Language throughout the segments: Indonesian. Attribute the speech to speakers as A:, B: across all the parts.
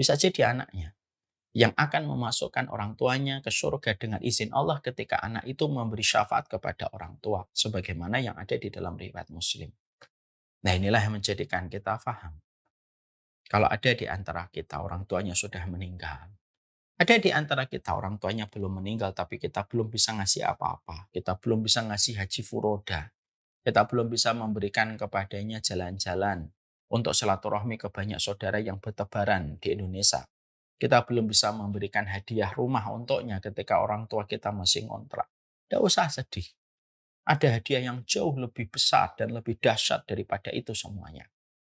A: bisa jadi anaknya yang akan memasukkan orang tuanya ke surga dengan izin Allah ketika anak itu memberi syafaat kepada orang tua, sebagaimana yang ada di dalam riwayat Muslim. Nah, inilah yang menjadikan kita faham. Kalau ada di antara kita orang tuanya sudah meninggal, ada di antara kita orang tuanya belum meninggal tapi kita belum bisa ngasih apa-apa, kita belum bisa ngasih haji furoda, kita belum bisa memberikan kepadanya jalan-jalan untuk silaturahmi ke banyak saudara yang bertebaran di Indonesia. Kita belum bisa memberikan hadiah rumah untuknya ketika orang tua kita masih ngontrak. Tidak usah sedih. Ada hadiah yang jauh lebih besar dan lebih dahsyat daripada itu semuanya.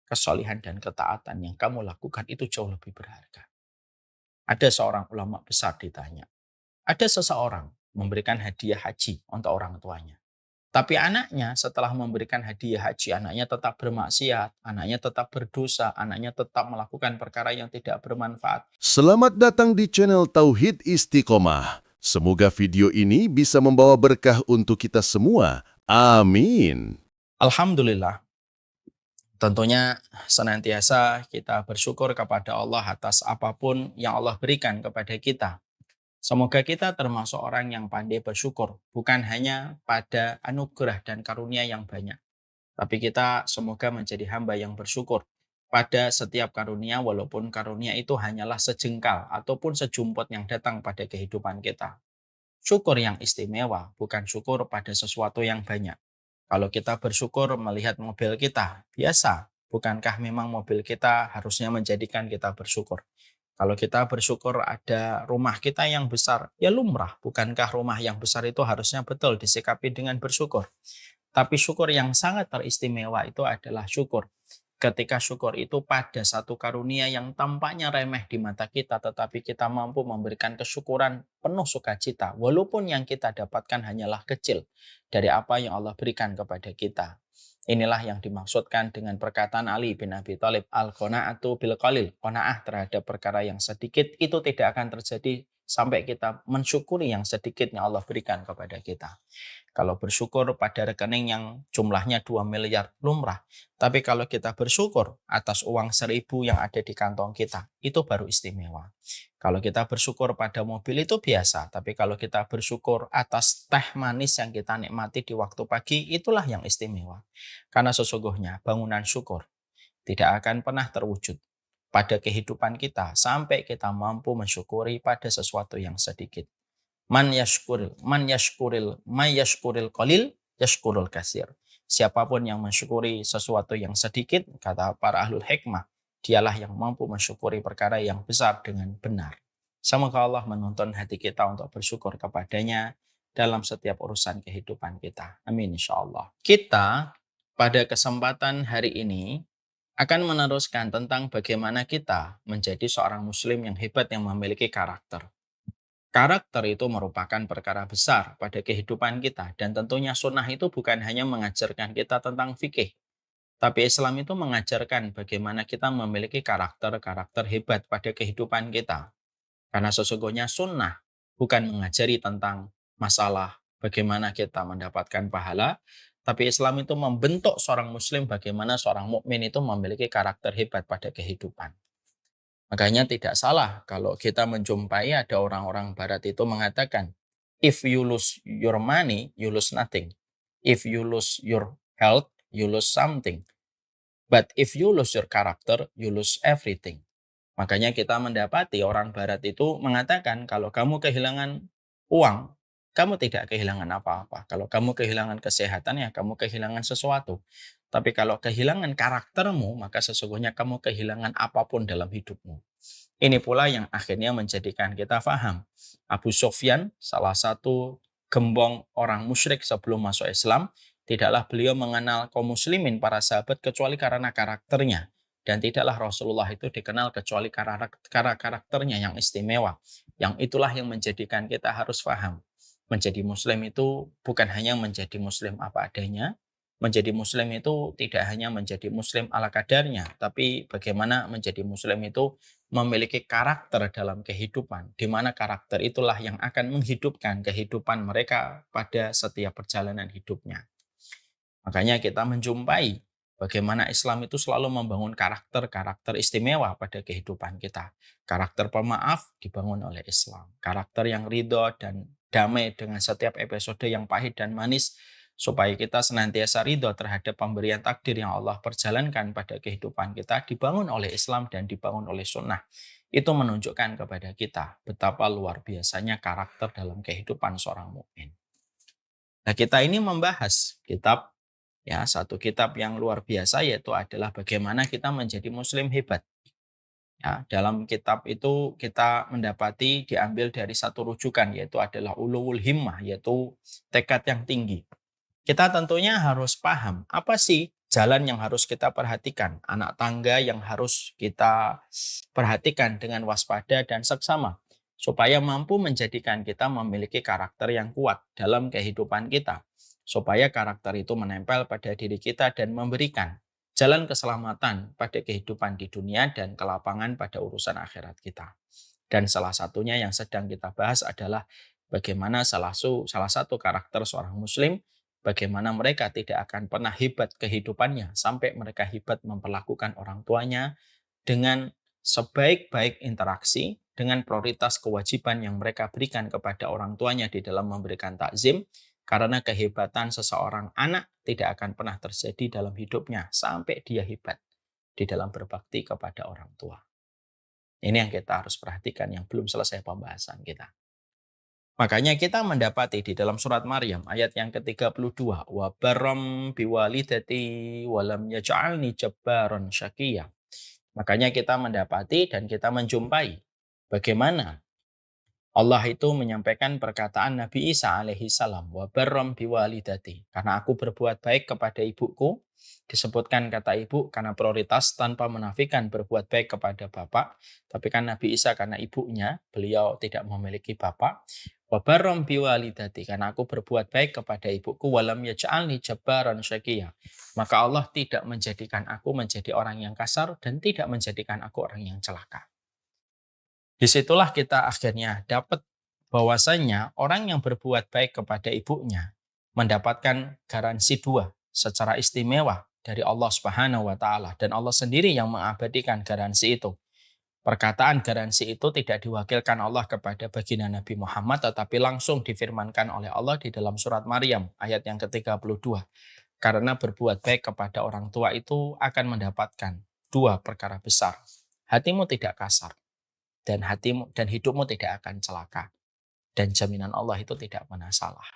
A: Kesolihan dan ketaatan yang kamu lakukan itu jauh lebih berharga. Ada seorang ulama besar ditanya. Ada seseorang memberikan hadiah haji untuk orang tuanya. Tapi anaknya setelah memberikan hadiah haji, anaknya tetap bermaksiat, anaknya tetap berdosa, anaknya tetap melakukan perkara yang tidak bermanfaat.
B: Selamat datang di channel Tauhid Istiqomah. Semoga video ini bisa membawa berkah untuk kita semua. Amin.
A: Alhamdulillah, tentunya senantiasa kita bersyukur kepada Allah atas apapun yang Allah berikan kepada kita. Semoga kita termasuk orang yang pandai bersyukur, bukan hanya pada anugerah dan karunia yang banyak, tapi kita semoga menjadi hamba yang bersyukur pada setiap karunia, walaupun karunia itu hanyalah sejengkal ataupun sejumput yang datang pada kehidupan kita. Syukur yang istimewa, bukan syukur pada sesuatu yang banyak. Kalau kita bersyukur melihat mobil kita, biasa. Bukankah memang mobil kita harusnya menjadikan kita bersyukur? Kalau kita bersyukur ada rumah kita yang besar, ya lumrah. Bukankah rumah yang besar itu harusnya betul disikapi dengan bersyukur? Tapi syukur yang sangat teristimewa itu adalah syukur. Ketika syukur itu pada satu karunia yang tampaknya remeh di mata kita, tetapi kita mampu memberikan kesyukuran penuh sukacita, walaupun yang kita dapatkan hanyalah kecil dari apa yang Allah berikan kepada kita. Inilah yang dimaksudkan dengan perkataan Ali bin Abi Thalib, al-qana'atu bil qalil. Qanaah terhadap perkara yang sedikit itu tidak akan terjadi sampai kita mensyukuri yang sedikit yang Allah berikan kepada kita. Kalau bersyukur pada rekening yang jumlahnya 2 miliar lumrah. Tapi kalau kita bersyukur atas uang 1.000 yang ada di kantong kita, itu baru istimewa. Kalau kita bersyukur pada mobil itu biasa. Tapi kalau kita bersyukur atas teh manis yang kita nikmati di waktu pagi, itulah yang istimewa. Karena sesungguhnya bangunan syukur tidak akan pernah terwujud pada kehidupan kita sampai kita mampu mensyukuri pada sesuatu yang sedikit. Man yashkuril qalil yashkurul kasir. Siapapun yang mensyukuri sesuatu yang sedikit, kata para ahlul hikmah, dialah yang mampu mensyukuri perkara yang besar dengan benar. Semoga Allah menuntun hati kita untuk bersyukur kepadanya dalam setiap urusan kehidupan kita. Amin insyaallah. Kita pada kesempatan hari ini akan meneruskan tentang bagaimana kita menjadi seorang muslim yang hebat yang memiliki karakter. Karakter itu merupakan perkara besar pada kehidupan kita, dan tentunya sunnah itu bukan hanya mengajarkan kita tentang fikih, tapi Islam itu mengajarkan bagaimana kita memiliki karakter-karakter hebat pada kehidupan kita. Karena sesungguhnya sunnah bukan mengajari tentang masalah bagaimana kita mendapatkan pahala, tapi Islam itu membentuk seorang muslim bagaimana seorang mukmin itu memiliki karakter hebat pada kehidupan. Makanya tidak salah kalau kita menjumpai ada orang-orang barat itu mengatakan, if you lose your money, you lose nothing. If you lose your health, you lose something. But if you lose your character, you lose everything. Makanya kita mendapati orang barat itu mengatakan kalau kamu kehilangan uang, kamu tidak kehilangan apa-apa. Kalau kamu kehilangan kesehatan, ya kamu kehilangan sesuatu. Tapi kalau kehilangan karaktermu, maka sesungguhnya kamu kehilangan apapun dalam hidupmu. Ini pula yang akhirnya menjadikan kita faham. Abu Sufyan, salah satu gembong orang musyrik sebelum masuk Islam, tidaklah beliau mengenal kaum muslimin, para sahabat, kecuali karena karakternya. Dan tidaklah Rasulullah itu dikenal kecuali karena karakternya yang istimewa. Yang itulah yang menjadikan kita harus faham. Menjadi muslim itu bukan hanya menjadi muslim apa adanya. Menjadi muslim itu tidak hanya menjadi muslim ala kadarnya, tapi bagaimana menjadi muslim itu memiliki karakter dalam kehidupan, di mana karakter itulah yang akan menghidupkan kehidupan mereka pada setiap perjalanan hidupnya. Makanya kita menjumpai Bagaimana Islam itu selalu membangun karakter-karakter istimewa pada kehidupan kita. Karakter pemaaf dibangun oleh Islam. Karakter yang ridho dan damai dengan setiap episode yang pahit dan manis, supaya kita senantiasa ridho terhadap pemberian takdir yang Allah perjalankan pada kehidupan kita, dibangun oleh Islam dan dibangun oleh sunnah. Itu menunjukkan kepada kita betapa luar biasanya karakter dalam kehidupan seorang mukmin. Nah, kita ini membahas kitab, ya, satu kitab yang luar biasa, yaitu adalah bagaimana kita menjadi muslim hebat. Ya, dalam kitab itu kita mendapati diambil dari satu rujukan, yaitu adalah ulul himmah, yaitu tekad yang tinggi. Kita tentunya harus paham apa sih jalan yang harus kita perhatikan, anak tangga yang harus kita perhatikan dengan waspada dan seksama, supaya mampu menjadikan kita memiliki karakter yang kuat dalam kehidupan kita, supaya karakter itu menempel pada diri kita dan memberikan jalan keselamatan pada kehidupan di dunia dan kelapangan pada urusan akhirat kita. Dan salah satunya yang sedang kita bahas adalah bagaimana salah satu karakter seorang muslim, bagaimana mereka tidak akan pernah hebat kehidupannya sampai mereka hebat memperlakukan orang tuanya dengan sebaik-baik interaksi, dengan prioritas kewajiban yang mereka berikan kepada orang tuanya di dalam memberikan takzim, karena kehebatan seseorang anak tidak akan pernah terjadi dalam hidupnya sampai dia hebat di dalam berbakti kepada orang tua. Ini yang kita harus perhatikan, yang belum selesai pembahasan kita. Makanya kita mendapati di dalam surat Maryam ayat yang ke-32, wa barram biwalidati walam yaj'alni jabbaron syaqiyya. Makanya kita mendapati dan kita menjumpai bagaimana Allah itu menyampaikan perkataan Nabi Isa alaihi salam, wa barram biwalidati, karena aku berbuat baik kepada ibuku. Disebutkan kata ibu karena prioritas tanpa menafikan berbuat baik kepada bapak, tapi kan Nabi Isa karena ibunya, beliau tidak memiliki bapak. Wa barram biwalidati, karena aku berbuat baik kepada ibuku, walam yaj'alni jabbaran syaqiyya, maka Allah tidak menjadikan aku menjadi orang yang kasar dan tidak menjadikan aku orang yang celaka. Disitulah kita akhirnya dapat bahwasanya orang yang berbuat baik kepada ibunya mendapatkan garansi dua secara istimewa dari Allah Subhanahu wa taala, dan Allah sendiri yang mengabadikan garansi itu. Perkataan garansi itu tidak diwakilkan Allah kepada baginda Nabi Muhammad, tetapi langsung difirmankan oleh Allah di dalam surat Maryam ayat yang ke-32. Karena berbuat baik kepada orang tua itu akan mendapatkan dua perkara besar. Hatimu tidak kasar, dan hatimu dan hidupmu tidak akan celaka, dan jaminan Allah itu tidak pernah salah.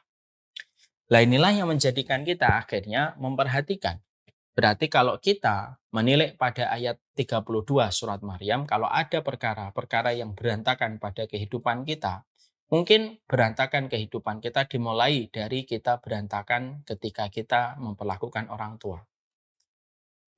A: Nah, inilah yang menjadikan kita akhirnya memperhatikan. Berarti kalau kita menilai pada ayat 32 surat Maryam, kalau ada perkara-perkara yang berantakan pada kehidupan kita, mungkin berantakan kehidupan kita dimulai dari kita berantakan ketika kita memperlakukan orang tua.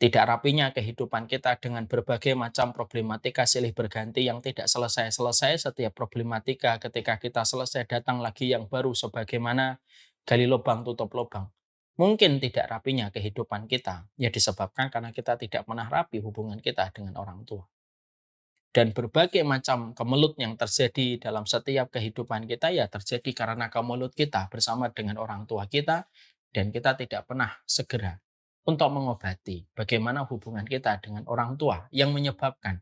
A: Tidak rapinya kehidupan kita dengan berbagai macam problematika silih berganti yang tidak selesai-selesai. Setiap problematika ketika kita selesai datang lagi yang baru, sebagaimana gali lubang tutup lubang. Mungkin tidak rapinya kehidupan kita ya disebabkan karena kita tidak pernah rapi hubungan kita dengan orang tua. Dan berbagai macam kemelut yang terjadi dalam setiap kehidupan kita ya terjadi karena kemelut kita bersama dengan orang tua kita, dan kita tidak pernah segera untuk mengobati bagaimana hubungan kita dengan orang tua yang menyebabkan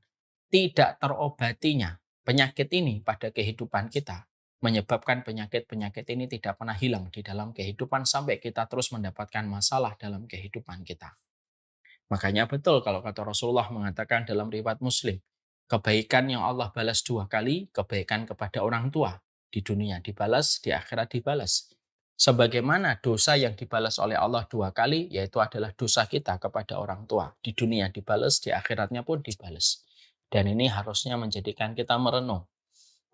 A: tidak terobatinya penyakit ini pada kehidupan kita, menyebabkan penyakit-penyakit ini tidak pernah hilang di dalam kehidupan sampai kita terus mendapatkan masalah dalam kehidupan kita. Makanya betul kalau kata Rasulullah mengatakan dalam riwayat Muslim, kebaikan yang Allah balas dua kali, kebaikan kepada orang tua. Di dunia dibalas, di akhirat dibalas. Sebagaimana dosa yang dibalas oleh Allah dua kali, yaitu adalah dosa kita kepada orang tua. Di dunia dibalas, di akhiratnya pun dibalas. Dan ini harusnya menjadikan kita merenung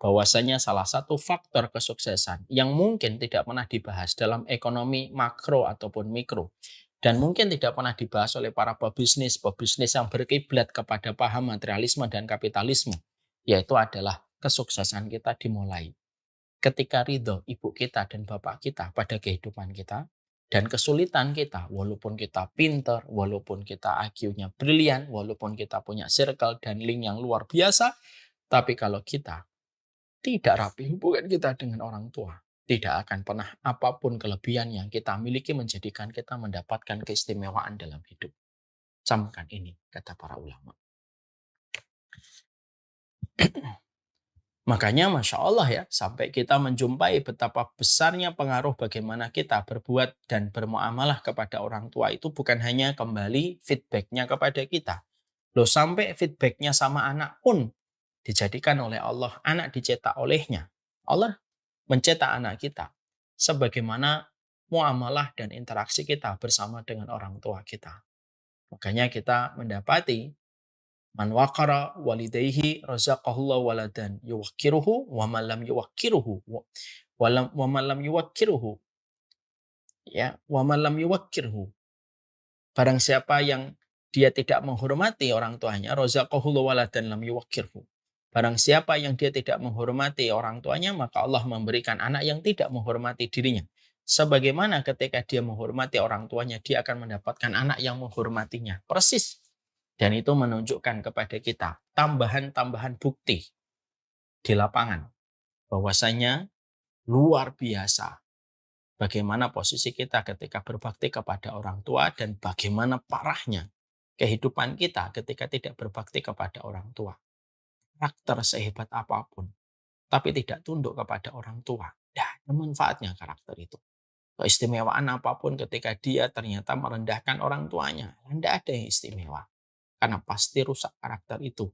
A: bahwasanya salah satu faktor kesuksesan yang mungkin tidak pernah dibahas dalam ekonomi makro ataupun mikro, dan mungkin tidak pernah dibahas oleh para pebisnis yang berkiblat kepada paham materialisme dan kapitalisme, yaitu adalah kesuksesan kita dimulai ketika ridho ibu kita dan bapak kita pada kehidupan kita, dan kesulitan kita, walaupun kita pinter, walaupun kita IQ-nya brilian, walaupun kita punya circle dan link yang luar biasa, tapi kalau kita tidak rapi hubungan kita dengan orang tua, tidak akan pernah apapun kelebihan yang kita miliki menjadikan kita mendapatkan keistimewaan dalam hidup. Camkan ini, kata para ulama. Makanya Masya Allah ya, sampai kita menjumpai betapa besarnya pengaruh bagaimana kita berbuat dan bermuamalah kepada orang tua itu bukan hanya kembali feedbacknya kepada kita. Loh, sampai feedbacknya sama anak pun dijadikan oleh Allah, anak dicetak olehnya. Allah mencetak anak kita sebagaimana muamalah dan interaksi kita bersama dengan orang tua kita. Makanya kita mendapati man waqara walidayhi razaqahullahu waladan yuwakkiruhu wa man lam yuwakkiruhu wa man lam yuwakkiruhu ya wa man lam yuwakkirhu. Barang siapa yang dia tidak menghormati orang tuanya, razaqahullahu waladan lam yuwakkirhu. Barang siapa yang dia tidak menghormati orang tuanya, maka Allah memberikan anak yang tidak menghormati dirinya. Sebagaimana ketika dia menghormati orang tuanya, dia akan mendapatkan anak yang menghormatinya. Persis. Dan itu menunjukkan kepada kita tambahan-tambahan bukti di lapangan. Bahwasanya luar biasa bagaimana posisi kita ketika berbakti kepada orang tua dan bagaimana parahnya kehidupan kita ketika tidak berbakti kepada orang tua. Karakter sehebat apapun, tapi tidak tunduk kepada orang tua. Tidak ada manfaatnya karakter itu. Keistimewaan apapun ketika dia ternyata merendahkan orang tuanya. Tidak ada yang istimewa. Karena pasti rusak karakter itu.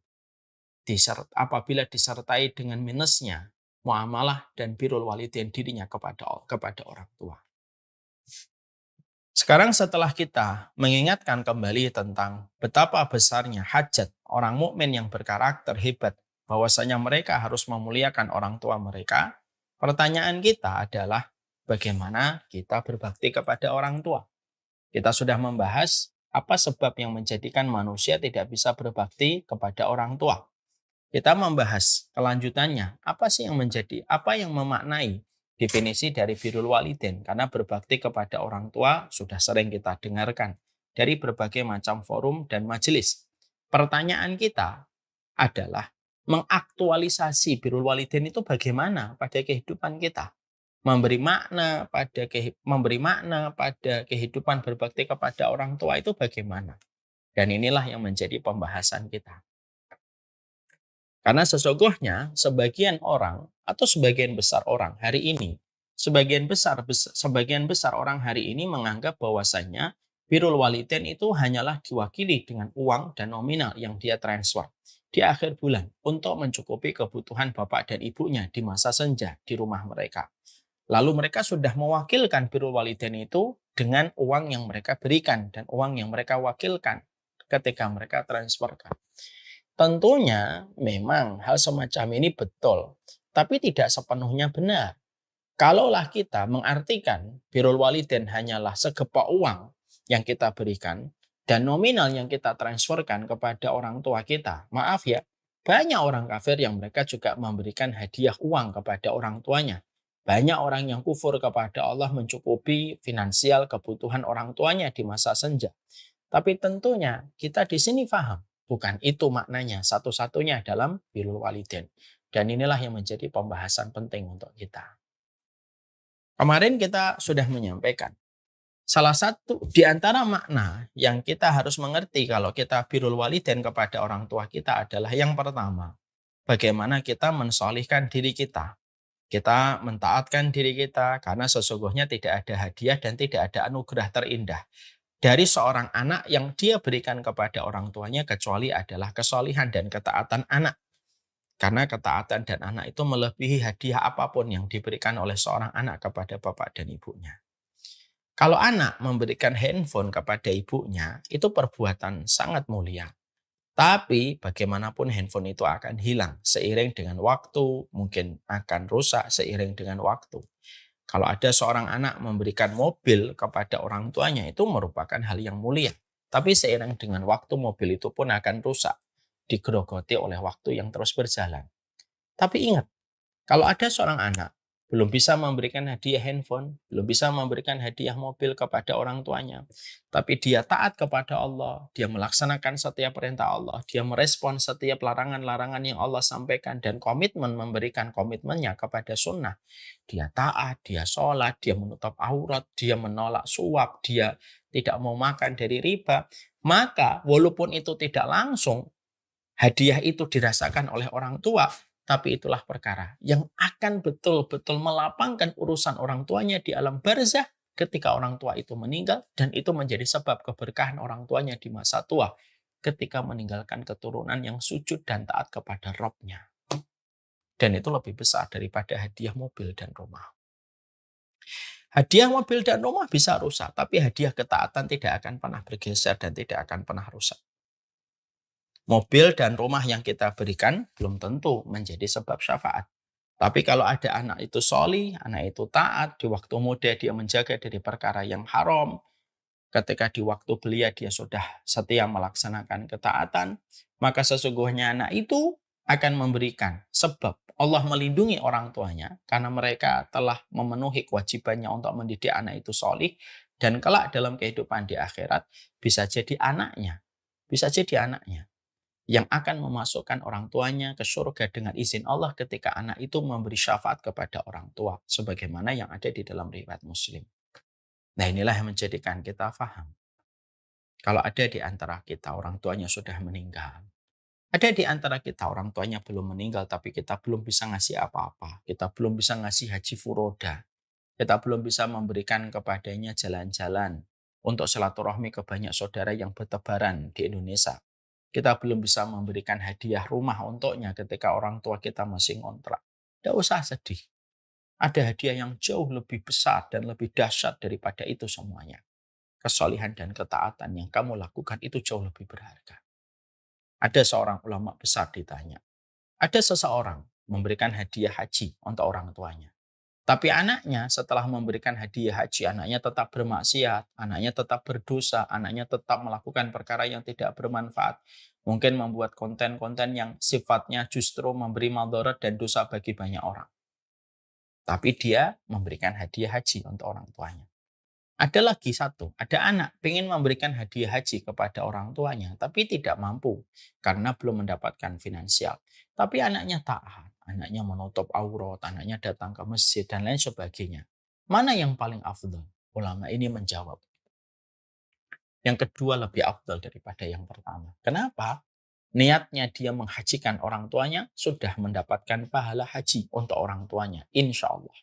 A: Apabila disertai dengan minusnya, muamalah dan birrul walidain dirinya kepada orang tua. Sekarang setelah kita mengingatkan kembali tentang betapa besarnya hajat orang mukmin yang berkarakter hebat, bahwasanya mereka harus memuliakan orang tua mereka, pertanyaan kita adalah bagaimana kita berbakti kepada orang tua. Kita sudah membahas apa sebab yang menjadikan manusia tidak bisa berbakti kepada orang tua. Kita membahas kelanjutannya, apa yang memaknai definisi dari birrul walidain, karena berbakti kepada orang tua sudah sering kita dengarkan dari berbagai macam forum dan majelis. Pertanyaan kita adalah mengaktualisasi birrul walidain itu bagaimana pada kehidupan kita? Memberi makna pada kehidupan berbakti kepada orang tua itu bagaimana? Dan inilah yang menjadi pembahasan kita. Karena sesungguhnya sebagian orang atau sebagian besar orang hari ini, sebagian besar orang hari ini menganggap bahwasanya birrul walidain itu hanyalah diwakili dengan uang dan nominal yang dia transfer di akhir bulan untuk mencukupi kebutuhan bapak dan ibunya di masa senja di rumah mereka. Lalu mereka sudah mewakilkan birrul walidain itu dengan uang yang mereka berikan dan uang yang mereka wakilkan ketika mereka transferkan. Tentunya memang hal semacam ini betul, tapi tidak sepenuhnya benar. Kalaulah kita mengartikan birrul walidain hanyalah segepok uang yang kita berikan dan nominal yang kita transferkan kepada orang tua kita, maaf ya, banyak orang kafir yang mereka juga memberikan hadiah uang kepada orang tuanya. Banyak orang yang kufur kepada Allah mencukupi finansial kebutuhan orang tuanya di masa senja. Tapi tentunya kita di sini paham, bukan itu maknanya satu-satunya dalam birrul walidain. Dan inilah yang menjadi pembahasan penting untuk kita. Kemarin kita sudah menyampaikan, salah satu di antara makna yang kita harus mengerti kalau kita birrul walidain kepada orang tua kita adalah yang pertama, bagaimana kita mensolihkan diri kita. Kita mentaatkan diri kita karena sesungguhnya tidak ada hadiah dan tidak ada anugerah terindah dari seorang anak yang dia berikan kepada orang tuanya kecuali adalah kesolihan dan ketaatan anak. Karena ketaatan dan anak itu melebihi hadiah apapun yang diberikan oleh seorang anak kepada bapak dan ibunya. Kalau anak memberikan handphone kepada ibunya, itu perbuatan sangat mulia. Tapi bagaimanapun handphone itu akan hilang seiring dengan waktu, mungkin akan rusak seiring dengan waktu. Kalau ada seorang anak memberikan mobil kepada orang tuanya itu merupakan hal yang mulia. Tapi seiring dengan waktu mobil itu pun akan rusak, digerogoti oleh waktu yang terus berjalan. Tapi ingat, kalau ada seorang anak belum bisa memberikan hadiah handphone, belum bisa memberikan hadiah mobil kepada orang tuanya. Tapi dia taat kepada Allah, dia melaksanakan setiap perintah Allah, dia merespon setiap larangan-larangan yang Allah sampaikan dan komitmen memberikan komitmennya kepada sunnah. Dia taat, dia sholat, dia menutup aurat, dia menolak suap, dia tidak mau makan dari riba. Maka walaupun itu tidak langsung, hadiah itu dirasakan oleh orang tua, tapi itulah perkara yang akan betul-betul melapangkan urusan orang tuanya di alam barzah ketika orang tua itu meninggal, dan itu menjadi sebab keberkahan orang tuanya di masa tua ketika meninggalkan keturunan yang sujud dan taat kepada Rabb-nya. Dan itu lebih besar daripada hadiah mobil dan rumah. Hadiah mobil dan rumah bisa rusak, tapi hadiah ketaatan tidak akan pernah bergeser dan tidak akan pernah rusak. Mobil dan rumah yang kita berikan belum tentu menjadi sebab syafaat. Tapi kalau ada anak itu sholih, anak itu taat, di waktu muda dia menjaga dari perkara yang haram, ketika di waktu belia dia sudah setia melaksanakan ketaatan, maka sesungguhnya anak itu akan memberikan. Sebab Allah melindungi orang tuanya karena mereka telah memenuhi kewajibannya untuk mendidik anak itu sholih, dan kelak dalam kehidupan di akhirat bisa jadi anaknya yang akan memasukkan orang tuanya ke surga dengan izin Allah ketika anak itu memberi syafaat kepada orang tua, sebagaimana yang ada di dalam riwayat Muslim. Nah, inilah yang menjadikan kita faham. Kalau ada di antara kita orang tuanya sudah meninggal, ada di antara kita orang tuanya belum meninggal tapi kita belum bisa ngasih apa-apa, kita belum bisa ngasih haji furoda, kita belum bisa memberikan kepadanya jalan-jalan untuk silaturahmi ke banyak saudara yang bertebaran di Indonesia. Kita belum bisa memberikan hadiah rumah untuknya ketika orang tua kita masih ngontrak. Tidak usah sedih. Ada hadiah yang jauh lebih besar dan lebih dahsyat daripada itu semuanya. Kesolihan dan ketaatan yang kamu lakukan itu jauh lebih berharga. Ada seorang ulama besar ditanya. Ada seseorang memberikan hadiah haji untuk orang tuanya. Tapi anaknya setelah memberikan hadiah haji, anaknya tetap bermaksiat, anaknya tetap berdosa, anaknya tetap melakukan perkara yang tidak bermanfaat. Mungkin membuat konten-konten yang sifatnya justru memberi madarat dan dosa bagi banyak orang. Tapi dia memberikan hadiah haji untuk orang tuanya. Ada lagi satu, ada anak ingin memberikan hadiah haji kepada orang tuanya, tapi tidak mampu karena belum mendapatkan finansial. Tapi anaknya taat, anaknya menutup aurat, anaknya datang ke masjid, dan lain sebagainya. Mana yang paling afdal? Ulama ini menjawab, yang kedua lebih afdal daripada yang pertama. Kenapa? Niatnya dia menghajikan orang tuanya, sudah mendapatkan pahala haji untuk orang tuanya, insya Allah.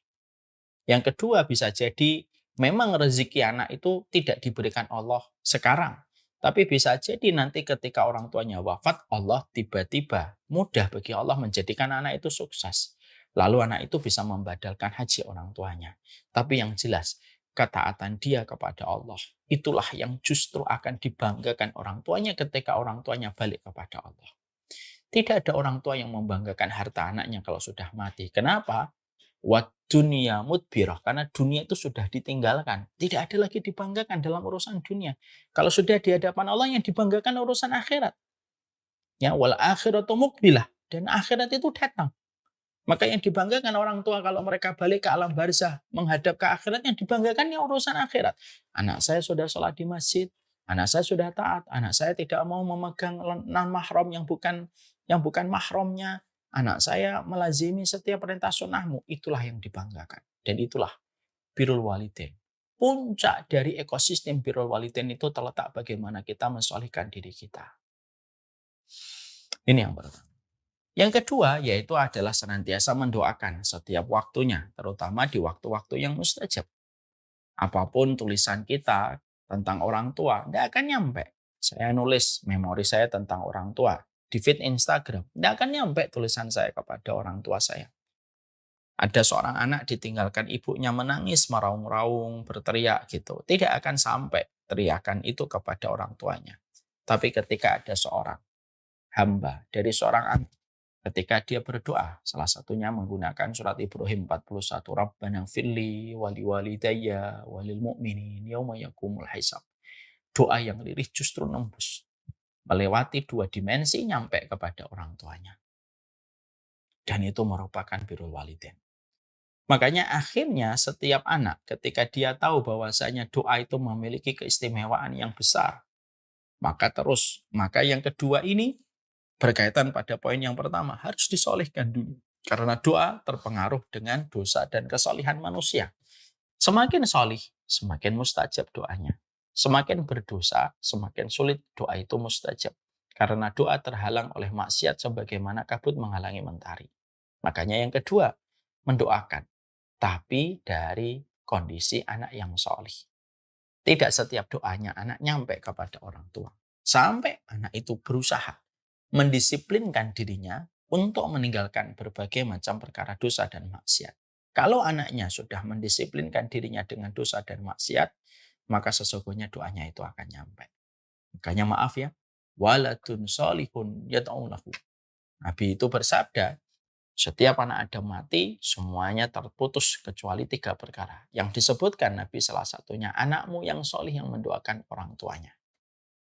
A: Yang kedua bisa jadi memang rezeki anak itu tidak diberikan Allah sekarang. Tapi bisa jadi nanti ketika orang tuanya wafat, Allah tiba-tiba mudah bagi Allah menjadikan anak itu sukses. Lalu anak itu bisa membadalkan haji orang tuanya. Tapi yang jelas, ketaatan dia kepada Allah, itulah yang justru akan dibanggakan orang tuanya ketika orang tuanya balik kepada Allah. Tidak ada orang tua yang membanggakan harta anaknya kalau sudah mati. Kenapa? Dunia mudbirah, karena dunia itu sudah ditinggalkan, tidak ada lagi dibanggakan dalam urusan dunia. Kalau sudah di hadapan Allah, yang dibanggakan urusan akhirat. Ya, wal akhiratu muqbilah, dan akhirat itu datang. Maka yang dibanggakan orang tua kalau mereka balik ke alam barzah menghadap ke akhirat, yang dibanggakan yang urusan akhirat. Anak saya sudah sholat di masjid, anak saya sudah taat, anak saya tidak mau memegang non mahram yang bukan mahramnya. Anak saya melazimi setiap perintah sunnahmu. Itulah yang dibanggakan. Dan itulah birrul walidain. Puncak dari ekosistem birrul walidain itu terletak bagaimana kita mensolihkan diri kita. Ini yang pertama. Yang kedua yaitu adalah senantiasa mendoakan setiap waktunya, terutama di waktu-waktu yang mustajab. Apapun tulisan kita tentang orang tua, tidak akan nyampe. Saya nulis memori saya tentang orang tua di feed Instagram, tidak akan nyampe tulisan saya kepada orang tua saya. Ada seorang anak ditinggalkan ibunya menangis, meraung-raung, berteriak gitu. Tidak akan sampai teriakan itu kepada orang tuanya. Tapi ketika ada seorang hamba dari seorang anak, ketika dia berdoa, salah satunya menggunakan surat Ibrahim 41, Rabbana firli wali walidayya walil mu'minin yauma yakumul hisab. Doa yang lirih justru nembus, melewati dua dimensi, nyampe kepada orang tuanya. Dan itu merupakan birrul walidain. Makanya akhirnya setiap anak ketika dia tahu bahwasanya doa itu memiliki keistimewaan yang besar, maka yang kedua ini berkaitan pada poin yang pertama, harus disolehkan dulu. Karena doa terpengaruh dengan dosa dan kesolihan manusia. Semakin solih, semakin mustajab doanya. Semakin berdosa, semakin sulit doa itu mustajab. Karena doa terhalang oleh maksiat sebagaimana kabut menghalangi mentari. Makanya yang kedua, mendoakan. Tapi dari kondisi anak yang solih. Tidak setiap doanya anak nyampe kepada orang tua. Sampai anak itu berusaha mendisiplinkan dirinya untuk meninggalkan berbagai macam perkara dosa dan maksiat. Kalau anaknya sudah mendisiplinkan dirinya dengan dosa dan maksiat, maka sesungguhnya doanya itu akan nyampe. Makanya maaf ya, waladun solihun yad'ulahu. Nabi itu bersabda, setiap anak Adam mati, semuanya terputus kecuali 3 perkara. Yang disebutkan Nabi salah satunya, anakmu yang solih yang mendoakan orang tuanya.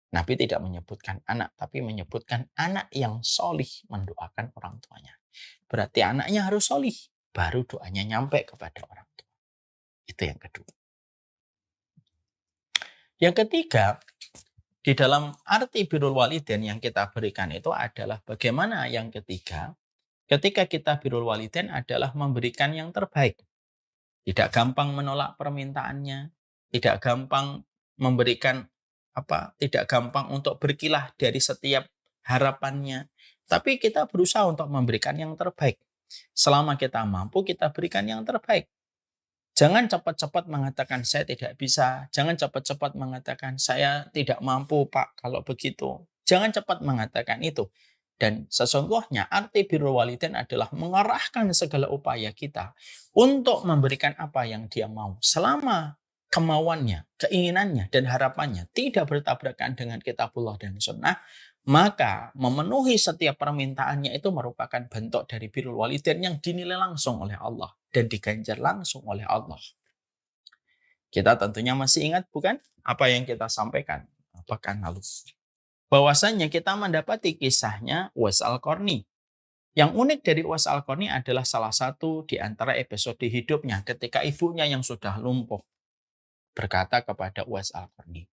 A: Nabi tidak menyebutkan anak, tapi menyebutkan anak yang solih mendoakan orang tuanya. Berarti anaknya harus solih, baru doanya nyampe kepada orang tua. Itu yang kedua. Yang ketiga, di dalam arti birrul walidain yang kita berikan itu adalah bagaimana yang ketiga, ketika kita birrul walidain adalah memberikan yang terbaik. Tidak gampang menolak permintaannya, tidak gampang memberikan tidak gampang untuk berkilah dari setiap harapannya. Tapi kita berusaha untuk memberikan yang terbaik. Selama kita mampu, kita berikan yang terbaik. Jangan cepat-cepat mengatakan saya tidak bisa. Jangan cepat-cepat mengatakan saya tidak mampu, Pak, kalau begitu. Jangan cepat mengatakan itu. Dan sesungguhnya arti birrul walidain adalah mengarahkan segala upaya kita untuk memberikan apa yang dia mau. Selama kemauannya, keinginannya, dan harapannya tidak bertabrakan dengan kitabullah dan sunnah, maka memenuhi setiap permintaannya itu merupakan bentuk dari birrul walidain yang dinilai langsung oleh Allah dan diganjar langsung oleh Allah. Kita tentunya masih ingat bukan apa yang kita sampaikan pekan lalu. Bahwasanya kita mendapati kisahnya Uwais Al-Qarni. Yang unik dari Uwais Al-Qarni adalah salah satu di antara episode hidupnya ketika ibunya yang sudah lumpuh berkata kepada Uwais Al-Qarni,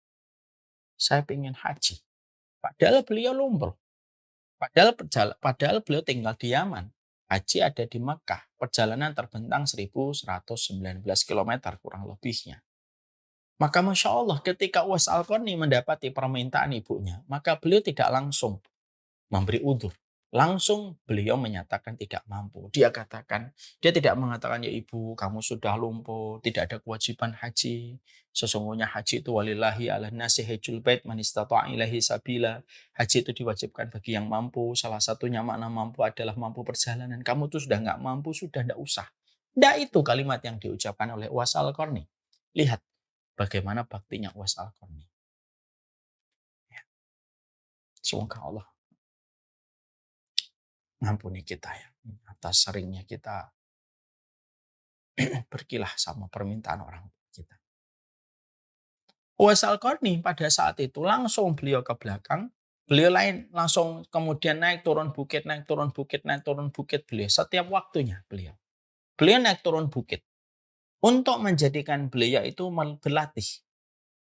A: saya ingin haji. Padahal beliau lumpuh. Padahal beliau tinggal di Yaman. Haji ada di Mekah. Perjalanan terbentang 1119 km kurang lebihnya. Maka Masya Allah ketika Uwais Al-Qarni mendapati permintaan ibunya, maka beliau tidak langsung memberi udzur. Langsung beliau menyatakan tidak mampu. Dia tidak mengatakan, ya ibu kamu sudah lumpuh, tidak ada kewajiban haji. Sesungguhnya haji itu walillahi ala nasi hajjul bait man istata'a ilaihi sabila. Haji itu diwajibkan bagi yang mampu. Salah satunya makna mampu adalah mampu perjalanan. Kamu tuh sudah nggak mampu, sudah nggak usah. Nggak itu kalimat yang diucapkan oleh Uwais Al-Qarni. Lihat bagaimana baktinya Uwais Al-Qarni. Ya. Semoga Allah ngampuni kita ya atas seringnya kita berkilah sama permintaan orang kita. Uwais Al-Qarni pada saat itu langsung beliau ke belakang, beliau langsung kemudian naik turun bukit, naik turun bukit, naik turun bukit beliau setiap waktunya beliau. Beliau naik turun bukit untuk menjadikan beliau itu berlatih.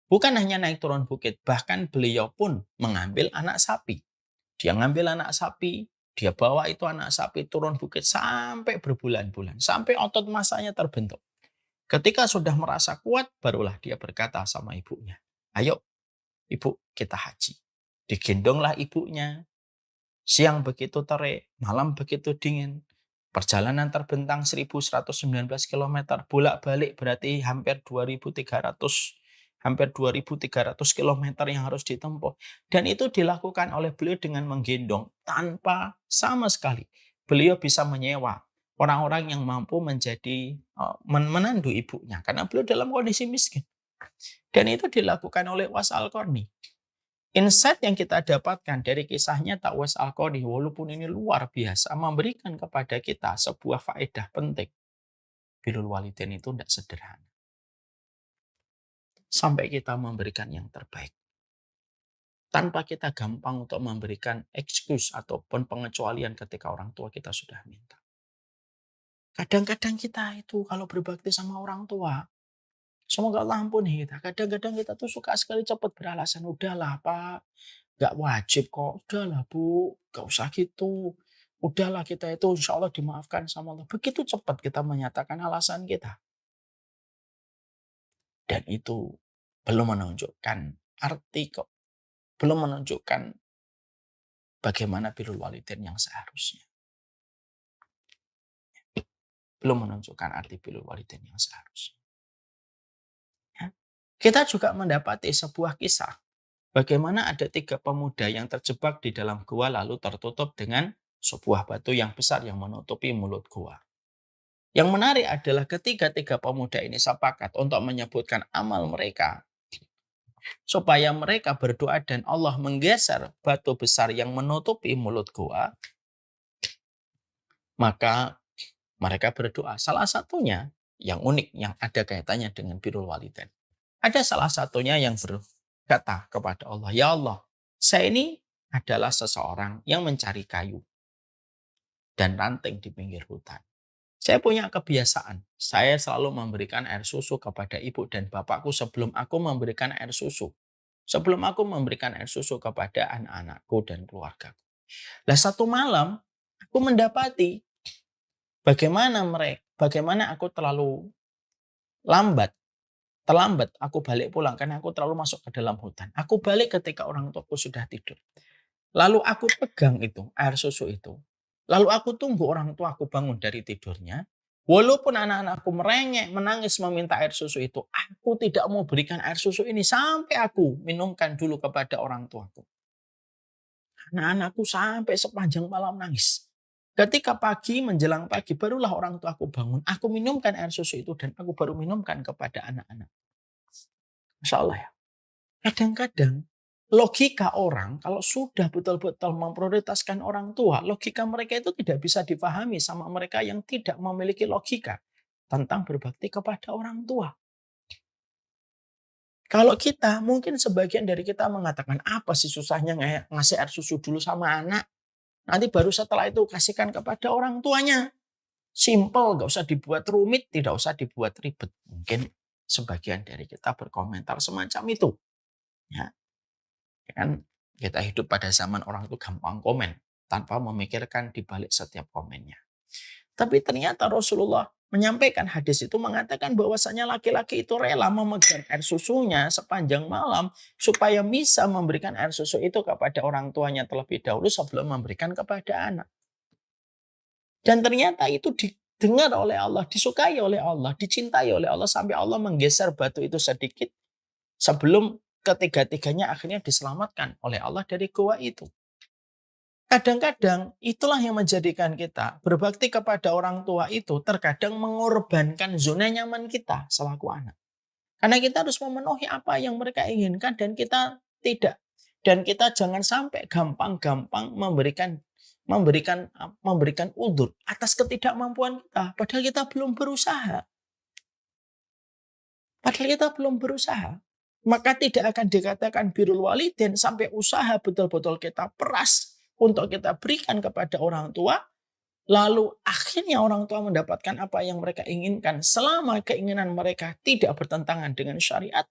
A: Bukan hanya naik turun bukit, bahkan beliau pun mengambil anak sapi. Dia ngambil anak sapi, dia bawa itu anak sapi turun bukit sampai berbulan-bulan, sampai otot masanya terbentuk. Ketika sudah merasa kuat, barulah dia berkata sama ibunya, ayo ibu kita haji. Digendonglah ibunya, siang begitu terik, malam begitu dingin. Perjalanan terbentang 1119 km, bolak-balik berarti hampir 2.300 km yang harus ditempuh. Dan itu dilakukan oleh beliau dengan menggendong tanpa sama sekali. Beliau bisa menyewa orang-orang yang mampu menjadi menandu ibunya karena beliau dalam kondisi miskin. Dan itu dilakukan oleh Uwais Al-Qarni. Insight yang kita dapatkan dari kisahnya Uwais Al-Qarni, walaupun ini luar biasa, memberikan kepada kita sebuah faedah penting. Birrul walidain itu tidak sederhana. Sampai kita memberikan yang terbaik. Tanpa kita gampang untuk memberikan excuse ataupun pengecualian ketika orang tua kita sudah minta. Kadang-kadang kita itu kalau berbakti sama orang tua, semoga Allah ampuni kita. Kadang-kadang kita tuh suka sekali cepat beralasan, udahlah Pak, nggak wajib kok. Udahlah Bu, nggak usah gitu. Udahlah kita itu insya Allah dimaafkan sama Allah. Begitu cepat kita menyatakan alasan kita. Dan itu belum menunjukkan arti kok. Belum menunjukkan bagaimana birrul walidain yang seharusnya. Belum menunjukkan arti birrul walidain yang seharusnya. Ya. Kita juga mendapati sebuah kisah. Bagaimana ada 3 pemuda yang terjebak di dalam gua lalu tertutup dengan sebuah batu yang besar yang menutupi mulut gua. Yang menarik adalah ketiga-tiga pemuda ini sepakat untuk menyebutkan amal mereka. Supaya mereka berdoa dan Allah menggeser batu besar yang menutupi mulut gua. Maka mereka berdoa. Salah satunya yang unik, yang ada kaitannya dengan birrul walidain. Ada salah satunya yang berkata kepada Allah, "Ya Allah, saya ini adalah seseorang yang mencari kayu dan ranting di pinggir hutan. Saya punya kebiasaan, saya selalu memberikan air susu kepada ibu dan bapakku sebelum aku memberikan air susu. Sebelum aku memberikan air susu kepada anak-anakku dan keluargaku. Nah, satu malam aku mendapati bagaimana aku terlambat aku balik pulang karena aku terlalu masuk ke dalam hutan. Aku balik ketika orang tuaku sudah tidur. Lalu aku pegang itu, air susu itu. Lalu aku tunggu orang tuaku bangun dari tidurnya. Walaupun anak-anakku merengek, menangis meminta air susu itu, aku tidak mau berikan air susu ini sampai aku minumkan dulu kepada orang tuaku. Anak-anakku sampai sepanjang malam nangis. Ketika menjelang pagi, barulah orang tuaku bangun. Aku minumkan air susu itu dan aku baru minumkan kepada anak-anak. Masya Allah ya. Kadang-kadang logika orang kalau sudah betul-betul memprioritaskan orang tua, logika mereka itu tidak bisa dipahami sama mereka yang tidak memiliki logika tentang berbakti kepada orang tua. Kalau kita, mungkin sebagian dari kita mengatakan, apa sih susahnya ngasih air susu dulu sama anak? Nanti baru setelah itu kasihkan kepada orang tuanya. Simple, gak usah dibuat rumit, tidak usah dibuat ribet. Mungkin sebagian dari kita berkomentar semacam itu. Ya, kan kita hidup pada zaman orang itu gampang komen tanpa memikirkan di balik setiap komennya. Tapi ternyata Rasulullah menyampaikan hadis itu mengatakan bahwasanya laki-laki itu rela memegang air susunya sepanjang malam supaya bisa memberikan air susu itu kepada orang tuanya terlebih dahulu sebelum memberikan kepada anak. Dan ternyata itu didengar oleh Allah, disukai oleh Allah, dicintai oleh Allah sampai Allah menggeser batu itu sedikit sebelum ketiga-tiganya akhirnya diselamatkan oleh Allah dari gua itu. Kadang-kadang itulah yang menjadikan kita berbakti kepada orang tua itu terkadang mengorbankan zona nyaman kita selaku anak. Karena kita harus memenuhi apa yang mereka inginkan dan kita tidak. Dan kita jangan sampai gampang-gampang memberikan udzur atas ketidakmampuan kita. Padahal kita belum berusaha. Maka tidak akan dikatakan birrul walidain sampai usaha betul-betul kita peras untuk kita berikan kepada orang tua, lalu akhirnya orang tua mendapatkan apa yang mereka inginkan selama keinginan mereka tidak bertentangan dengan syariat,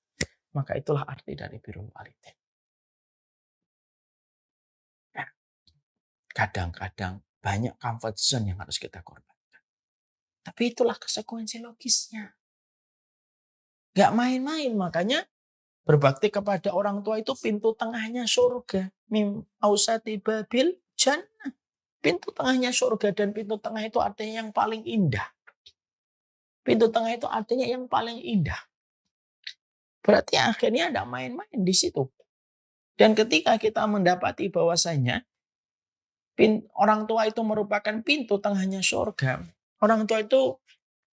A: maka itulah arti dari birrul walidain. Nah, kadang-kadang banyak comfort zone yang harus kita korbankan. Tapi itulah konsekuensi logisnya. Gak main-main, makanya berbakti kepada orang tua itu pintu tengahnya surga. Mim ausati babil jannah. Pintu tengahnya surga dan pintu tengah itu artinya yang paling indah. Pintu tengah itu artinya yang paling indah. Berarti akhirnya ada main-main di situ. Dan ketika kita mendapati bahwasanya orang tua itu merupakan pintu tengahnya surga. Orang tua itu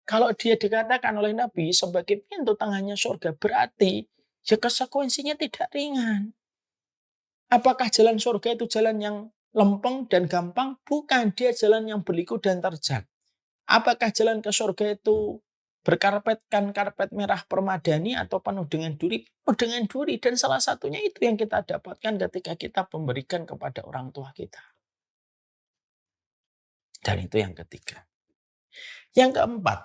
A: kalau dia dikatakan oleh Nabi sebagai pintu tengahnya surga berarti ya konsekuensinya tidak ringan. Apakah jalan surga itu jalan yang lempeng dan gampang? Bukan, dia jalan yang berliku dan terjal. Apakah jalan ke surga itu berkarpetkan karpet merah permadani atau penuh dengan duri? Penuh dengan duri, dan salah satunya itu yang kita dapatkan ketika kita memberikan kepada orang tua kita. Dan itu yang ketiga. Yang keempat,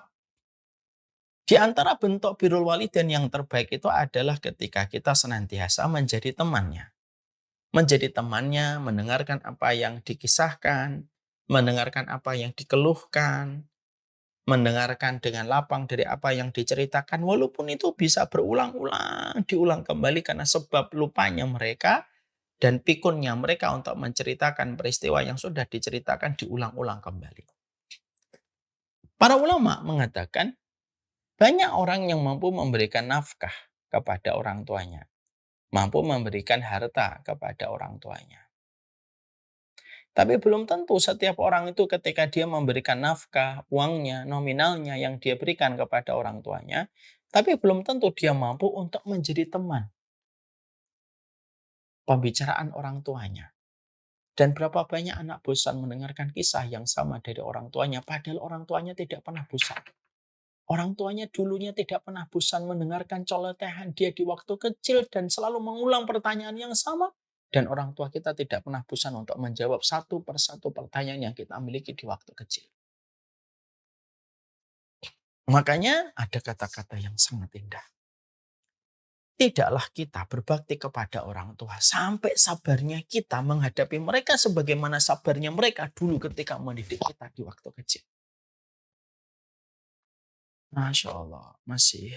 A: di antara bentuk birrul walidain yang terbaik itu adalah ketika kita senantiasa menjadi temannya. Menjadi temannya, mendengarkan apa yang dikisahkan, mendengarkan apa yang dikeluhkan, mendengarkan dengan lapang dari apa yang diceritakan, walaupun itu bisa berulang-ulang, diulang kembali karena sebab lupanya mereka dan pikunnya mereka untuk menceritakan peristiwa yang sudah diceritakan diulang-ulang kembali. Para ulama mengatakan, banyak orang yang mampu memberikan nafkah kepada orang tuanya, mampu memberikan harta kepada orang tuanya. Tapi belum tentu setiap orang itu ketika dia memberikan nafkah, uangnya, nominalnya yang dia berikan kepada orang tuanya, tapi belum tentu dia mampu untuk menjadi teman pembicaraan orang tuanya. Dan berapa banyak anak bosan mendengarkan kisah yang sama dari orang tuanya, padahal orang tuanya tidak pernah bosan. Orang tuanya dulunya tidak pernah bosan mendengarkan celotehan dia di waktu kecil dan selalu mengulang pertanyaan yang sama. Dan orang tua kita tidak pernah bosan untuk menjawab satu persatu pertanyaan yang kita miliki di waktu kecil. Makanya ada kata-kata yang sangat indah. Tidaklah kita berbakti kepada orang tua sampai sabarnya kita menghadapi mereka sebagaimana sabarnya mereka dulu ketika mendidik kita di waktu kecil. Masya Allah, masih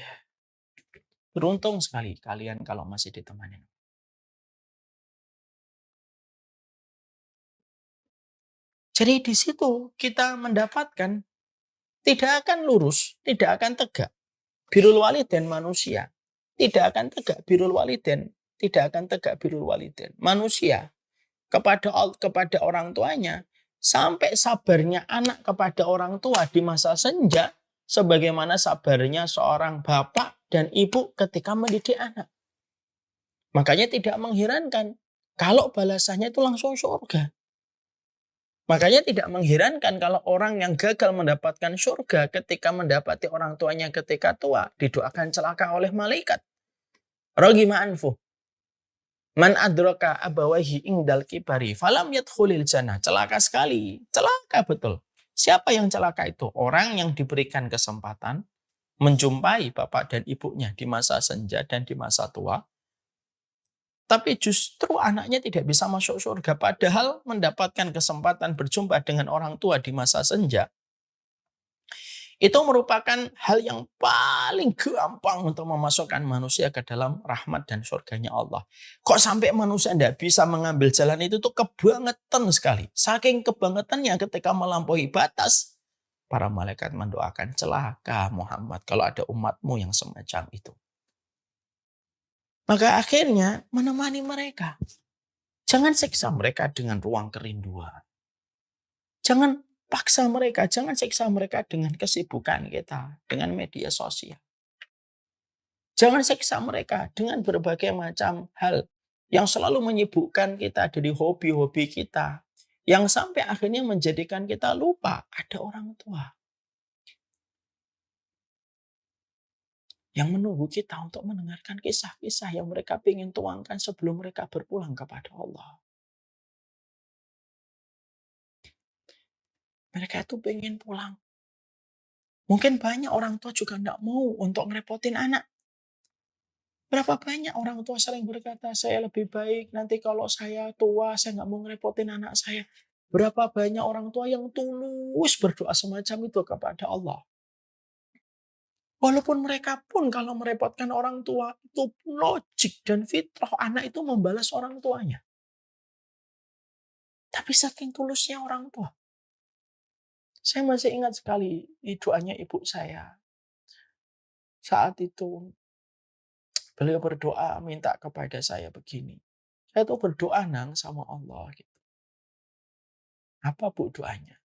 A: beruntung sekali kalian kalau masih ditemani. Jadi di situ kita mendapatkan tidak akan lurus, tidak akan tegak. Birrul walidain manusia tidak akan tegak birrul walidain, tidak akan tegak birrul walidain. Manusia kepada orang tuanya sampai sabarnya anak kepada orang tua di masa senja sebagaimana sabarnya seorang bapak dan ibu ketika mendidik anak. Makanya tidak mengherankan kalau balasannya itu langsung surga. Makanya tidak mengherankan kalau orang yang gagal mendapatkan surga ketika mendapati orang tuanya ketika tua didoakan celaka oleh malaikat. Ragima anfu. Man adraka abawaihi ingdal kibari falam yadkhulil jannah. Celaka sekali. Celaka betul. Siapa yang celaka itu? Orang yang diberikan kesempatan menjumpai bapak dan ibunya di masa senja dan di masa tua. Tapi justru anaknya tidak bisa masuk surga. Padahal mendapatkan kesempatan berjumpa dengan orang tua di masa senja. Itu merupakan hal yang paling gampang untuk memasukkan manusia ke dalam rahmat dan surganya Allah. Kok sampai manusia tidak bisa mengambil jalan itu tuh kebangetan sekali. Saking kebangetannya ketika melampaui batas, para malaikat mendoakan celaka Muhammad kalau ada umatmu yang semacam itu. Maka akhirnya menemani mereka. Jangan siksa mereka dengan ruang kerinduan. Jangan paksa mereka, jangan siksa mereka dengan kesibukan kita, dengan media sosial. Jangan siksa mereka dengan berbagai macam hal yang selalu menyibukkan kita dari hobi-hobi kita. Yang sampai akhirnya menjadikan kita lupa ada orang tua yang menunggu kita untuk mendengarkan kisah-kisah yang mereka ingin tuangkan sebelum mereka berpulang kepada Allah. Mereka itu pengen pulang. Mungkin banyak orang tua juga tidak mau untuk ngerepotin anak. Berapa banyak orang tua sering berkata, saya lebih baik nanti kalau saya tua, saya nggak mau ngerepotin anak saya. Berapa banyak orang tua yang tulus berdoa semacam itu kepada Allah. Walaupun mereka pun kalau merepotkan orang tua, itu logik dan fitrah anak itu membalas orang tuanya. Tapi saking tulusnya orang tua. Saya masih ingat sekali doanya ibu saya. Saat itu beliau berdoa minta kepada saya begini. Saya tuh berdoa nang sama Allah. Gitu. Apa bu doanya?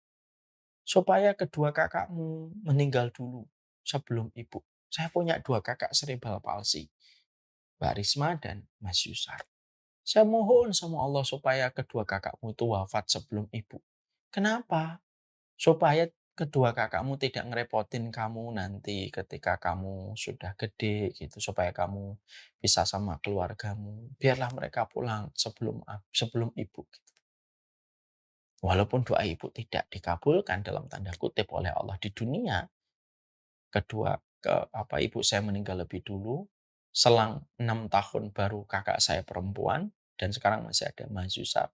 A: Supaya kedua kakakmu meninggal dulu sebelum ibu. Saya punya dua kakak cerebral palsy. Mbak Risma dan Mas Yusar. Saya mohon sama Allah supaya kedua kakakmu itu wafat sebelum ibu. Kenapa? Supaya kedua kakakmu tidak ngerepotin kamu nanti ketika kamu sudah gede gitu. Supaya kamu bisa sama keluargamu. Biarlah mereka pulang sebelum ibu. Gitu. Walaupun doa ibu tidak dikabulkan dalam tanda kutip oleh Allah di dunia, ibu saya meninggal lebih dulu, selang 6 tahun baru kakak saya perempuan, dan sekarang masih ada Mahzusa.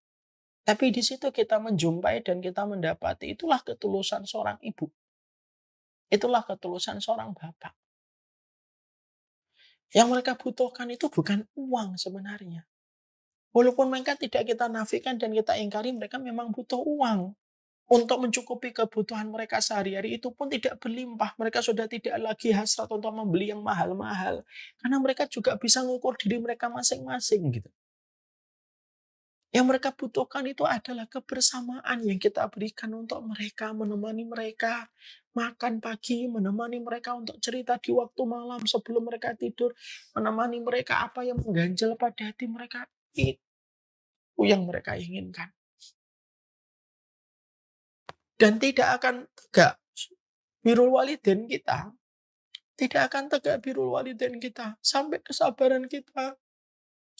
A: Tapi di situ kita menjumpai dan kita mendapati itulah ketulusan seorang ibu, itulah ketulusan seorang bapak. Yang mereka butuhkan itu bukan uang sebenarnya. Walaupun mereka tidak kita nafikan dan kita ingkari, mereka memang butuh uang. Untuk mencukupi kebutuhan mereka sehari-hari itu pun tidak berlimpah. Mereka sudah tidak lagi hasrat untuk membeli yang mahal-mahal. Karena mereka juga bisa mengukur diri mereka masing-masing gitu. Yang mereka butuhkan itu adalah kebersamaan yang kita berikan untuk mereka, menemani mereka makan pagi, menemani mereka untuk cerita di waktu malam sebelum mereka tidur, menemani mereka apa yang mengganjal pada hati mereka. Itu yang mereka inginkan. Dan tidak akan tegak birrul walidain kita, tidak akan tegak birrul walidain kita sampai kesabaran kita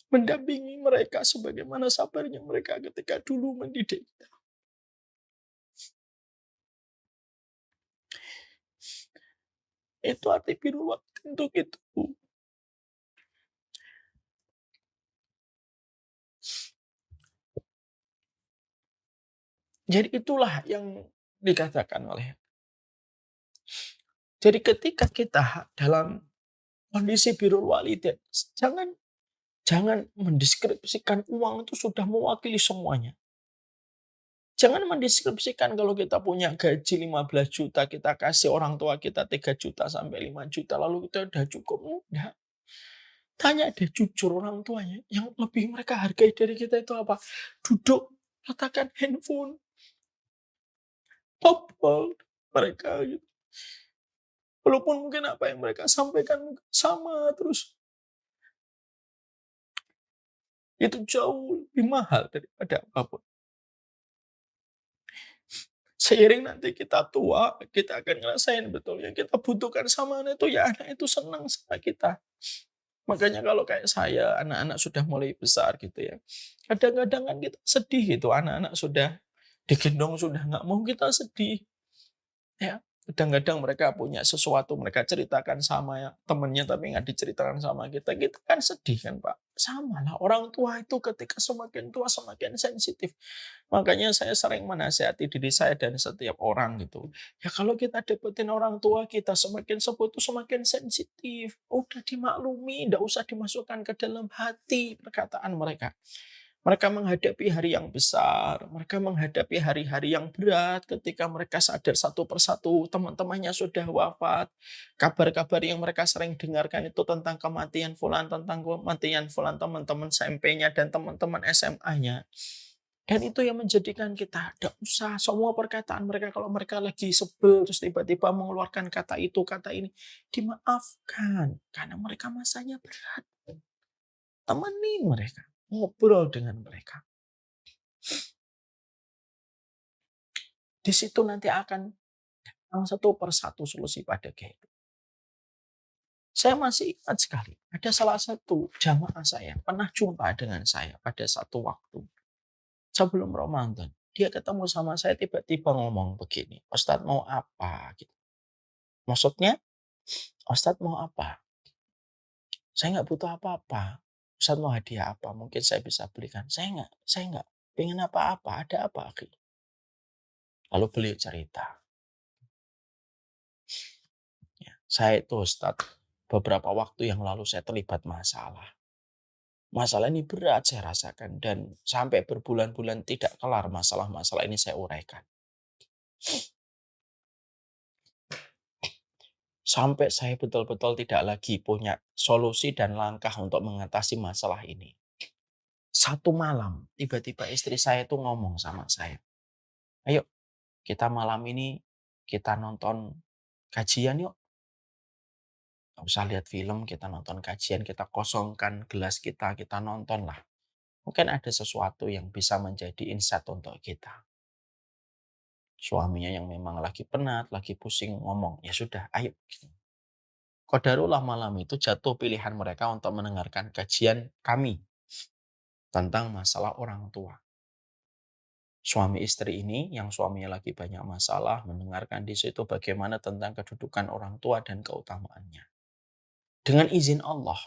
A: mendampingi mereka sebagaimana sabarnya mereka ketika dulu mendidik kita. Itu arti birrul walidain untuk itu. Jadi itulah yang dikatakan oleh. Jadi ketika kita dalam kondisi birrul walidain, jangan jangan mendeskripsikan uang itu sudah mewakili semuanya. Jangan mendeskripsikan kalau kita punya gaji 15 juta, kita kasih orang tua kita 3 juta sampai 5 juta, lalu kita udah cukup. Enggak. Tanya deh jujur orang tuanya, yang lebih mereka hargai dari kita itu apa? Duduk, letakkan handphone, topel mereka gitu. Walaupun mungkin apa yang mereka sampaikan sama terus, itu jauh lebih mahal daripada apapun. Seiring nanti kita tua, kita akan ngerasain betul yang kita butuhkan sama anak itu ya anak itu senang sama kita. Makanya kalau kayak saya, anak-anak sudah mulai besar gitu ya. Kadang-kadang kan kita sedih gitu, anak-anak sudah digendong sudah nggak mau, kita sedih. Ya, kadang-kadang mereka punya sesuatu, mereka ceritakan sama ya, temennya tapi nggak diceritakan sama kita kan sedih kan Pak. Sama lah, orang tua itu ketika semakin tua semakin sensitif. Makanya saya sering menasihati diri saya dan setiap orang gitu. Ya kalau kita dapetin orang tua kita semakin sepuh itu semakin sensitif. Udah dimaklumi, nggak usah dimasukkan ke dalam hati perkataan mereka. Mereka menghadapi hari yang besar, mereka menghadapi hari-hari yang berat ketika mereka sadar satu persatu teman-temannya sudah wafat. Kabar-kabar yang mereka sering dengarkan itu tentang kematian fulan teman-teman SMP-nya dan teman-teman SMA-nya. Dan itu yang menjadikan kita tidak usah semua perkataan mereka kalau mereka lagi sebel terus tiba-tiba mengeluarkan kata itu, kata ini, dimaafkan karena mereka masanya berat. Temani mereka, ngobrol dengan mereka. Di situ nanti akan datang satu persatu solusi pada kehidupan. Saya masih ingat sekali, ada salah satu jamaah saya pernah jumpa dengan saya pada satu waktu sebelum Ramadan. Dia ketemu sama saya tiba-tiba ngomong begini, "Ustadz mau apa?" Gitu. Maksudnya, "Ustadz mau apa?" "Saya nggak butuh apa-apa. Ustadz mau hadiah apa? Mungkin saya bisa belikan." Saya nggak pengen apa-apa. Ada apa, akhi?" Lalu beliau cerita. Ya, saya itu Ustadz, beberapa waktu yang lalu saya terlibat masalah. Masalah ini berat saya rasakan dan sampai berbulan-bulan tidak kelar masalah-masalah ini saya uraikan. Sampai saya betul-betul tidak lagi punya solusi dan langkah untuk mengatasi masalah ini. Satu malam, tiba-tiba istri saya itu ngomong sama saya, "Ayo, kita malam ini kita nonton kajian yuk. Nggak usah lihat film, kita nonton kajian, kita kosongkan gelas kita nonton lah. Mungkin ada sesuatu yang bisa menjadi insight untuk kita." Suaminya yang memang lagi penat, lagi pusing ngomong, "Ya sudah, ayo." Qadarullah malam itu jatuh pilihan mereka untuk mendengarkan kajian kami tentang masalah orang tua. suami istri ini, yang suaminya lagi banyak masalah, mendengarkan di situ bagaimana tentang kedudukan orang tua dan keutamaannya. Dengan izin Allah,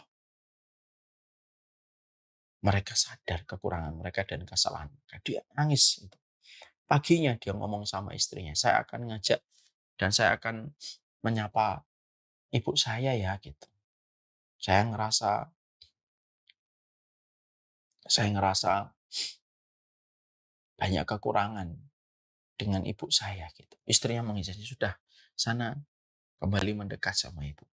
A: mereka sadar kekurangan mereka dan kesalahan mereka. Dia nangis. Gitu. Paginya dia ngomong sama istrinya, saya akan ngajak dan saya akan menyapa ibu saya ya gitu. Saya ngerasa saya ngerasa banyak kekurangan dengan ibu saya gitu. Istrinya mengizinkan, sudah sana kembali mendekat sama ibu.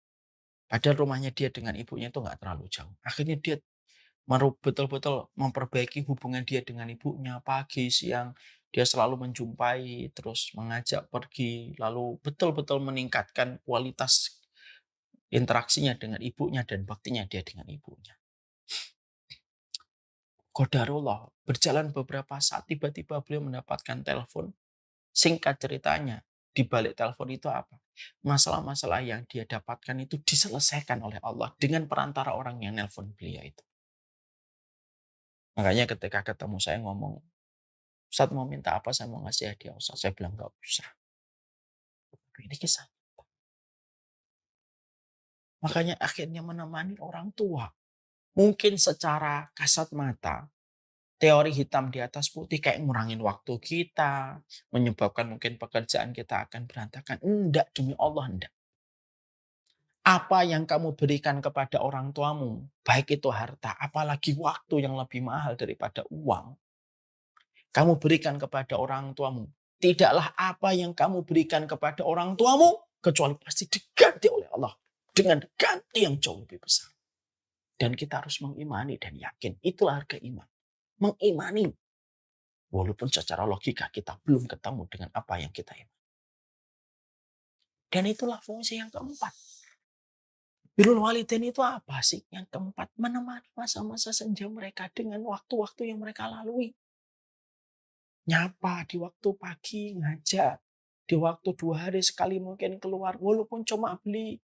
A: Padahal rumahnya dia dengan ibunya itu nggak terlalu jauh. Akhirnya dia betul-betul memperbaiki hubungan dia dengan ibunya. Pagi, siang, dia selalu menjumpai, terus mengajak pergi, lalu betul-betul meningkatkan kualitas interaksinya dengan ibunya dan baktinya dia dengan ibunya. Qadarullah, berjalan beberapa saat tiba-tiba beliau mendapatkan telepon. Singkat ceritanya, di balik telepon itu apa? Masalah-masalah yang dia dapatkan itu diselesaikan oleh Allah dengan perantara orang yang nelpon beliau itu. Makanya ketika ketemu saya ngomong, Ustaz mau minta apa, saya mau ngasih hadiah Ustaz. Saya bilang gak usah. Ini kisah. Makanya akhirnya menemani orang tua. Mungkin secara kasat mata, teori hitam di atas putih kayak ngurangin waktu kita, menyebabkan mungkin pekerjaan kita akan berantakan. Enggak, demi Allah enggak. Apa yang kamu berikan kepada orang tuamu, baik itu harta, apalagi waktu yang lebih mahal daripada uang, kamu berikan kepada orang tuamu. Tidaklah apa yang kamu berikan kepada orang tuamu, kecuali pasti diganti oleh Allah dengan ganti yang jauh lebih besar. Dan kita harus mengimani dan yakin. Itulah harga iman. Mengimani. Walaupun secara logika kita belum ketemu dengan apa yang kita imani. Dan itulah fungsi yang keempat. Birrul walidain itu apa sih? Yang keempat, menemani masa-masa senja mereka dengan waktu-waktu yang mereka lalui. Nyapa di waktu pagi, ngajak. Di waktu 2 hari sekali mungkin keluar, walaupun cuma beli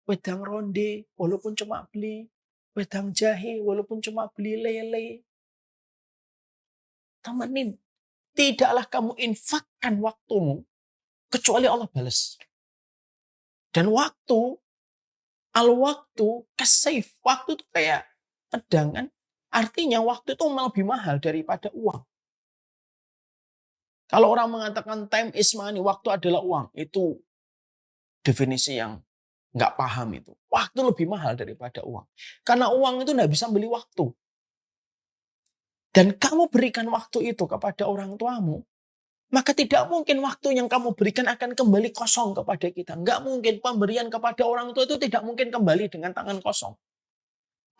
A: wedang ronde, walaupun cuma beli wedang jahe, walaupun cuma beli lele. Temenin. Tidaklah kamu infakkan waktumu, kecuali Allah balas. Dan waktu, al-waktu, kesave. Waktu itu kayak pedang kan. Artinya waktu itu lebih mahal daripada uang. Kalau orang mengatakan time is money, waktu adalah uang. Itu definisi yang nggak paham itu. Waktu lebih mahal daripada uang. Karena uang itu nggak bisa beli waktu. Dan kamu berikan waktu itu kepada orang tuamu, maka tidak mungkin waktu yang kamu berikan akan kembali kosong kepada kita. Nggak mungkin pemberian kepada orang tua itu tidak mungkin kembali dengan tangan kosong.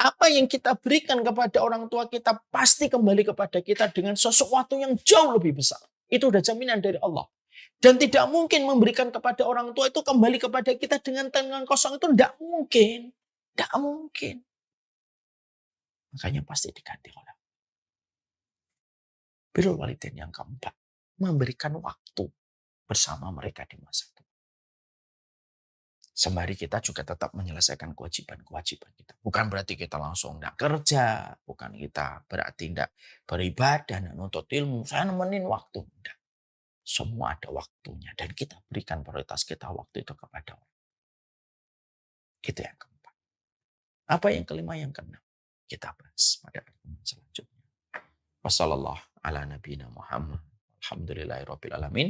A: Apa yang kita berikan kepada orang tua kita pasti kembali kepada kita dengan sesuatu yang jauh lebih besar. Itu udah jaminan dari Allah. Dan tidak mungkin memberikan kepada orang tua itu kembali kepada kita dengan tangan kosong. Itu tidak mungkin. Tidak mungkin. Makanya pasti diganti oleh birrul walidain yang keempat. Memberikan waktu bersama mereka di masa tua. Sembari kita juga tetap menyelesaikan kewajiban-kewajiban kita. Bukan berarti kita langsung tidak kerja. Bukan kita berarti tidak beribadah dan nuntut ilmu. Saya nemenin waktu. Tidak. Semua ada waktunya. Dan kita berikan prioritas kita waktu itu kepada orang. Itu yang keempat. Apa yang kelima, yang keenam? Kita bahas pada pertemuan selanjutnya. Wassalamualaikum warahmatullahi wabarakatuh. Alhamdulillahirrabbilalamin.